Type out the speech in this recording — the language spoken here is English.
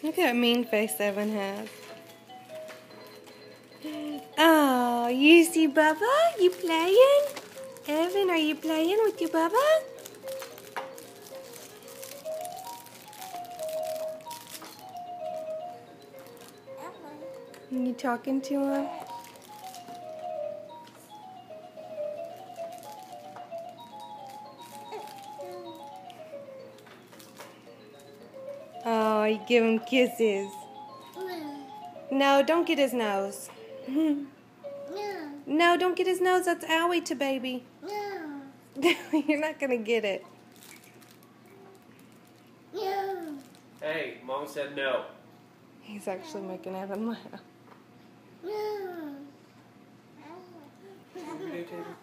Look at that mean face Evan has. Oh, you see Bubba? You playing? Evan, are you playing with your Bubba? Are you talking to him? Oh, you give him kisses. No, don't get his nose. No, don't get his nose. That's owie to baby. No. You're not going to get it. Hey, Mom said no. He's actually making Evan laugh. Videotaping?